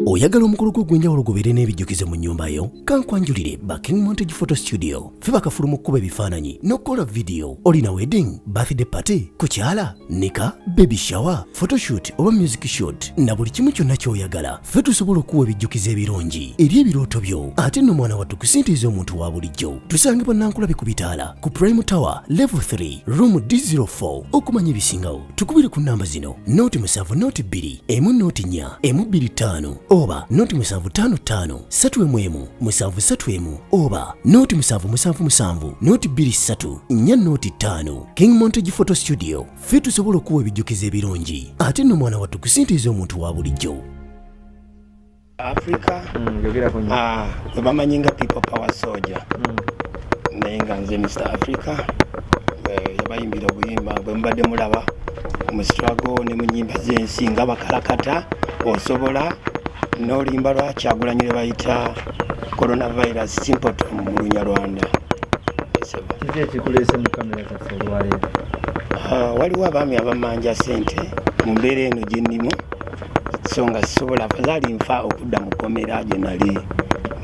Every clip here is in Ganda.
oyagala omukolo gw'ogwenjawulo gubeere n'ebijjukize mu nnyumba yo kankwanjulire ba King Montage Photo Studio ffe bakafulu mu kkuba ebifaananyi n'okukola vidiyo. Olina wedding, birthday party, kukyala, nika, baby shower, photoshoot oba music shoot na buli kimu kyonna ky'oyagala ffe tusobola okuwa ebijjukize ebirungi eri ebirooto byo. Ate nno mwana wattu kusintiiza omuntu wa bulijjo. Tusange Bannankulabe ku Bitaala ku Prime Tower Level 3 Room D04. Okumanya ebisingawo tukubire ku nnamba zino: noti 7 noti 2 emu noti 4 emu 25 oba noti 755 3 7 oba noti 777 noti 23 4 noti 5. King Montage Photo Studio ffe tusobola okuwa ebijjukize ebirungi ate nno mwana wattu kusintiiza omuntu wa bulijjo. Africa we bamanyi nga people power soldier naye nga nze Mr. Africa yabayimbira obuyimba bwe mbadde mulaba mu struggle ne mu nnyimba z'ensi nga bakalakata osobola n'oluyimba lwa Kyagulanyi lwe bayita coronavirus symptom mu Lunyarwanda. Kiki ekikuleese mu kamera zaffe olwaleero? Waliwo abaami abamanja ssente mu mbeera eno gye ndimu so nga sisobola afazaali nfa okudda mu kkomera gye nali.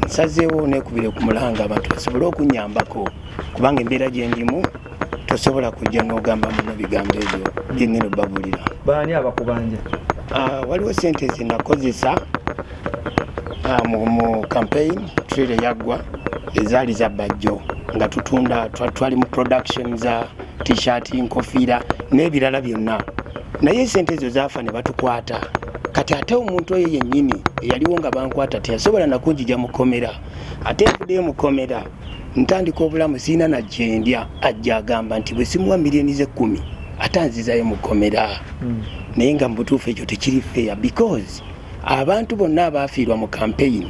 Nsazeewo neekubire ku mulanga abantu basobole okunnyambako kubanga embeera gye ndimu tosobola kujja n'ogamba muno bigambo ebyo bye ngenda obbabulira. Baani abakubanja? Waliwo ssente ze nakozesa mu campaign trailer yaggwa ezaali za bajjo nga tutunda twali mu production za t-shirt, nkofiira n'ebirala byonna, naye ssente ezo zaafa ne batukwata. Kati ate omuntu oyo yennyini eyaliwo nga bankwata teyasobola nakunjija mu kkomera. Ate nvuddeyo mu kkomera ntandika obulamu siina na gyendya ajja agamba nti bwe simuwa miliyoni ze 10 ate anzizayo mu kkomera. Naye nga mu butuufu ekyo tekiri fair because abantu bonna abaafiirwa mu campaign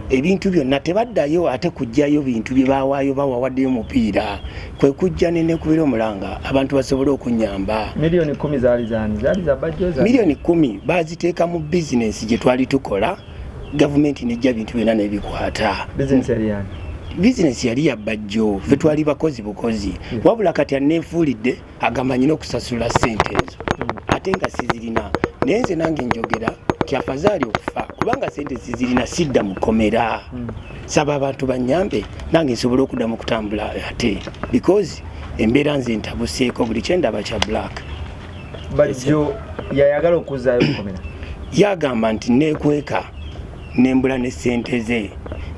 ebintu byonna tebaddayo ate kujjayo bintu bye baawaayo bawawaddeyo mupiira kwe kujja nenekubira omulanga abantu basobole okunnyamba. Miliyoni 10 zaali zaani? Zaali za bajjo? Miliyoni 10 baziteeka mu bizinesi gye twali tukola, gavumenti nejja bintu byonna nebikwata. Bizinesi yali yaani? Bizinesi yali ya bajjo, ffe twali bakozi bukozi. Wabula kati aneefuulidde agamba nyina okusasula ssente ezo ate nga sizirina. Naye nze nange njogera kyafazaali okufa kubanga ssente sizirina sidda mu kkomera. Saba abantu bannyambe nange nsobole okudda mu kutambula ate because embeera nze ntabuseeko buli kyendaba kya black. Bajjo yayagala okuzaayo mu kkomera? Yagamba nti neekweka nembula ne ssente ze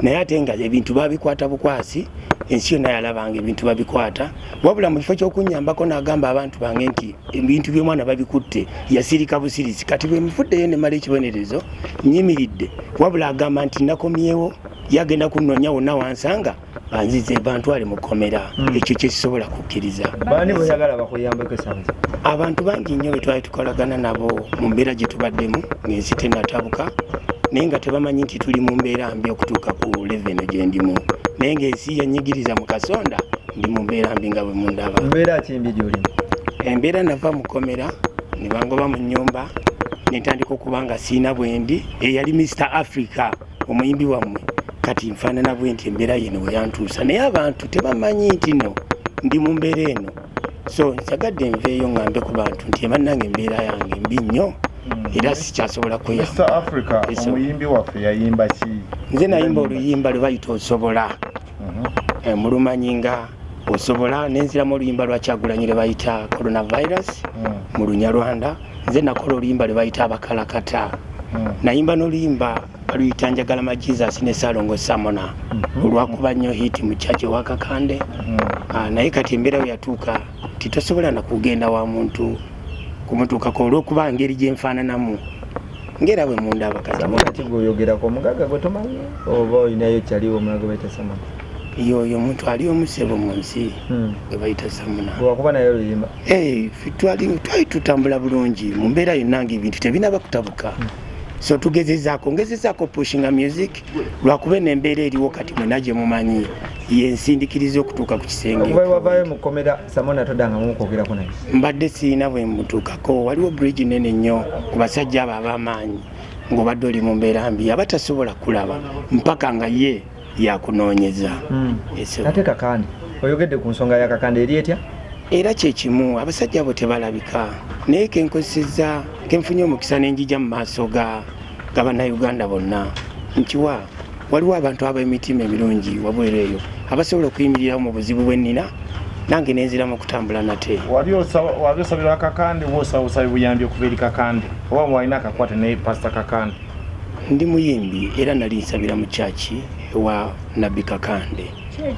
naye ate nga ebintu babikwata bukwasi, ensi yonna yalabanga ebintu babikwata. Wabula mu kifo ky'okunnyambako n'agamba abantu bange nti ebintu by'omwana babikutte yasirika busirisi. Kati bwe mufuddeyo ne mala ekibonerezo nnyimiridde, wabula agamba nti nakomyewo yagenda kunnoonya wonna wansanga banzize bantwale mu kkomera. Ekyo kyekisobola kukkiriza. Baani bweyagala bakuyambeko esaawa? Abantu bangi nnyo be twali tukolagana nabo mu mbeera gye tubaddemu ng'ensi tennatabuka naye nga tebamanyi nti tuli mu mbeera mbi okutuuka ku level gye ndimu. Naye ng'ensi yanyigiriza mu kasonda ndi mu mbeera mbi nga bwe mundaba. Mbeera ki mbi gy'olimu? Embeera nava mu kkomera ne bangoba mu nnyumba ne ntandika okuba nga siina bwendi. Eyali Mr. Africa omuyimbi wammwe kati nfaanana bwe nti embeera yeno we yantuusa, naye abantu tebamanyi nti no ndi mu mbeera eno. So nsagadde nveeyo ngambe ku bantu nti ebannange embeera yange mbi nnyo era sikyasobola kweyamba. Mr. Africa omuyimbi waffe yayimba ki? Nze nayimba oluyimba lwe bayita Osobola. Mulumanyi nga Osobola, nenziramu oluyimba lwa Kyagulanyi lwe bayita coronavirus mu Lunyarwanda. Nze nakola oluyimba lwe bayita Abakalakata. Nayimba n'oluyimba baluyita Njagala ma Jesus ne Salongo Samona olwakuba nnyo hiti mu kyaki wa Kakande. Naye kati embeera we yatuuka titosobola na kugenda wa muntu kumutuukako olw'okuba ngeri gye nfaananamu ngera bwe mundaba. Kati gweoyogerako omugaga gwe tomanyi oba olinayo kyaliwo omulaga gwe bayita Samona? Yoyo omuntu ali omusebo mu nsi gwe bayita Samona. Bwakuba naye oluyimba? Twali tutambula bulungi mu mbeera yonna ng'ebintu tebinaba kutabuka. So ngezezaako pushinga music lwakuba n'embeera eriwo kati mwena gye mumanyi yensindikiriza okutuuka ku kisenge. Wavaayo mu kkomera Samona toddangamu okwogerako naye? Mbadde siina bwe mutuukako. Waliwo bridge nene nnyo ku basajja abo ab'amaanyi ng'obadde oli mu mbeera mbi abatasobola kulaba mpaka nga ye yakunoonyeza. Ate Kakande oyogedde ku nsonga ya Kakande eri etya? Era kyekimu abasajja abo tebalabika naye kenkozesezza kenfunye omukisa n'enjija mu maaso ga g'Abannayuganda bonna nkiwa waliwo abantu ab'emitima emirungi wabweru eyo abasobola okuyimirirawo mu buzibu bwe nnina nange nenziramu okutambula nate. Wali osabira akakande oba osaba buyambi okuva eri kakande oba walina akakwate ne Pastor Kakande? Ndi muyimbi era nali nsabira mu kyaki ewa Nabbi Kakande.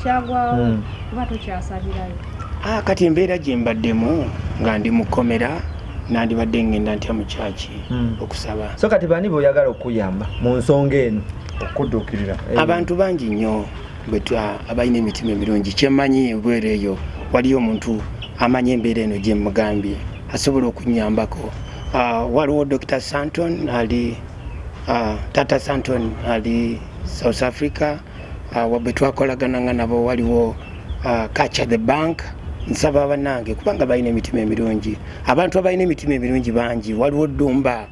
Kyagwawo kuba tokyasabirayo? Kati embeera gye mbaddemu nga ndi mu kkomera nandibadde ngenda ntya mu kyaki okusaba. So kati bani boyagala okuyamba mu nsonga eno okuddukirira? Abantu bangi nnyo abalina emitima emirungi. Kyemmanyi ebweru eyo waliyo omuntu amanyi embeera eno gye mugambye asobola okunyambako. Waliwo Dr. Santon ali Tata Santon ali South Africa. Wabwe twakolagananga nabo waliwo Kacha the Bank. Nsaba bannange kubanga balina emitima emirungi. Abantu abalina emitima emirungi bangi. Waliwo Dumba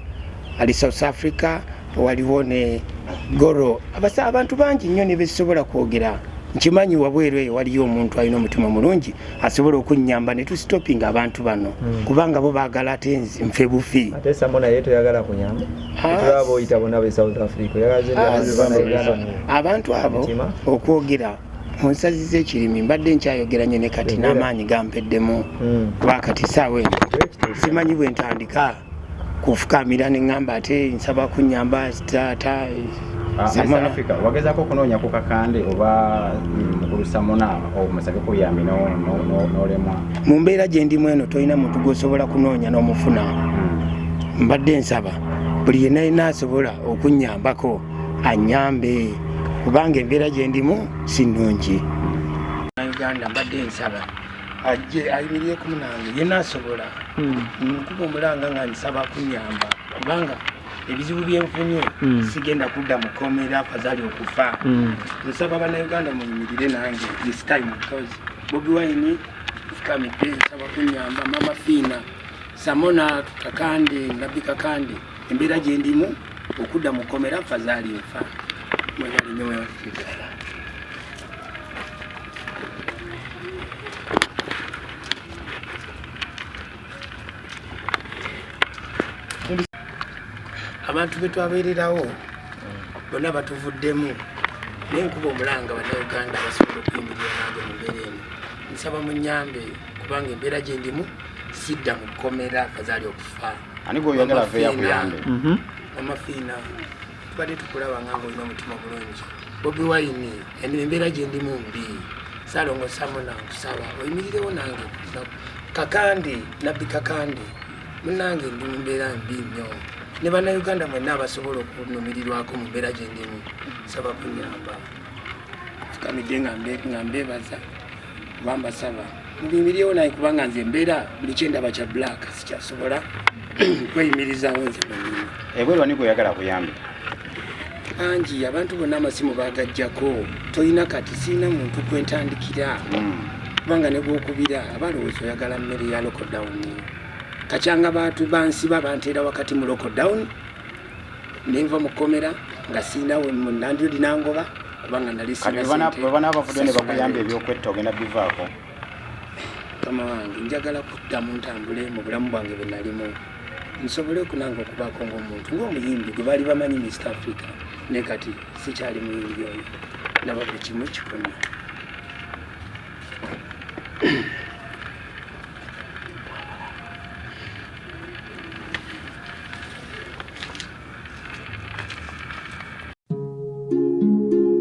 ali South Africa, waliwo ne Goro. Abantu bangi nnyo ne besobola kwogera. Nkimanyi wabweru eyo waliyo omuntu alina omutima mulungi asobola okunyamba ne tusitopinga abantu bano kubanga bo baagala ate nfe bufi. Ate Samona yeto yagala kunyamba? Tulaba oyita bonna be South Africa. Abantu abo okwogera onsaziza ekirimi mbadde nkyayogeranye ne kati n'amaanyi gampeddemu wakati saawa eno simanyi bwe ntandika kufukamira ne ŋŋamba ate nsaba kunyamba taata Samona. Wagezaako okunoonya ku Kakande oba mukulu Samona omusabe kuyambi n'olemwa? Mu mbeera gye ndimu eno tolina muntu gw'osobola kunoonya n'omufuna. Mbadde nsaba buli yenna yenna asobola okunnyambako annyambe kubanga embeera gye ndimu si nnungi. Uganda mbadde nsaba ajje ayimiriyeko munange yenna asobola nkuba omulanga nga nsaba kunnyamba kubanga ebizibu byenfunye sigenda kudda mu kkomera afazali okufa. Nsaba Bannayuganda muyimirire nange this time because Bobi Wine fukamidde nsaba kunnyamba. Mama Fina, Samona, Kakande, Nabbi Kakande embeera gye ndimu okudda mu kkomera afazali nfa. Mwebale nnyo mwebale. Abantu be twabeererawo bonna batuvuddemu naye nkuba omulanga Bannayuganda basobola okuyimirira nange mu mbeera eno. Nsaba munnyambe kubanga embeera gye ndimu sidda mu kkomera afazali okufa. Ani gwoyagala aveeyo akuyambe? Mama Fina tubadde tukulaba nga olina omutima bulungi. Bobi Wine embeera gye ndimu mbi. Saalongo Samona nkusaba oyimirirewo nange. Kakande, Nabbi Kakande munnange ndi mu mbeera mbi nnyo. Ne Bannayuganda mwenna abasobola okunumirirwako mu mbeera gye ndimu nsaba kunnyamba. Fukamidde nga mbeebaza kuba mbasaba mubiyimirirewo naye kubanga nze embeera buli kyendaba kya black sikyasobola kweyimirizaawo nze mwennyini. Ebweru ani gwoyagala kuyambe? Angi abantu bonna amasimu bagajjako tolina kati siina muntu kwentandikira kubanga ne gwokubira abalowooza oyagala mmere ya lockdown. Kacyanga bantu bansiba banteera wakati mu lockdown nenva mu kkomera nga siinawe mu nandio dinangoba kubanga nali sina sente. Bwe banaabavudde ne bakuyamba ebyokwetta ogenda bivaako? Kama wange njagala kuddamu ntambule mu bulamu bwange bwe nalimu nsobole okunanga okubaako ng'omuntu ng'omuyimbi gwe baali bamanyi East Africa ne kati sikyali muyimbi oyo ndaba buli kimu kikonna.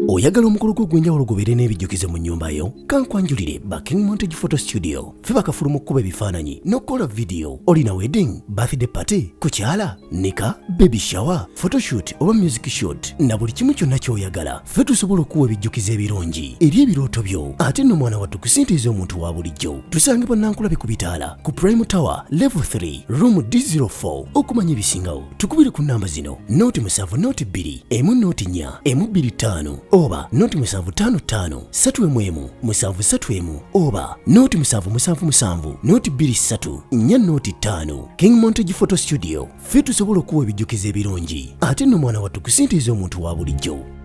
Oyagala omukolo gw'ogwenjawulo gubeere n'ebijjukize mu nnyumba yo? Kankwanjulire King Montage Photo Studio. Ffe bakafuluma okkuba ebifaananyi n'okukola vidiyo. Olina wedding, birthday party, kukyala, nika, baby shower, photoshoot oba music shoot na buli kimu kyonna ky'oyagala. Ffe tusobola okuwa ebijjukize ebirungi eri ebirooto byo. Ate nno mwana wattu kusintiiza omuntu wa bulijjo. Tusangibwa Nankulabe ku Bitaala ku Prime Tower Level 3 Room D04. Okumanya ebisingawo tukubire ku nnamba zino: 0702 104 125 oba 0755 311 731 oba 0777 223 405. King Montage Photo Studio. Ffe tusobola okuwa ebijjukize ebirungi ate nno mwana wattu kusintiiza omuntu wa bulijjo.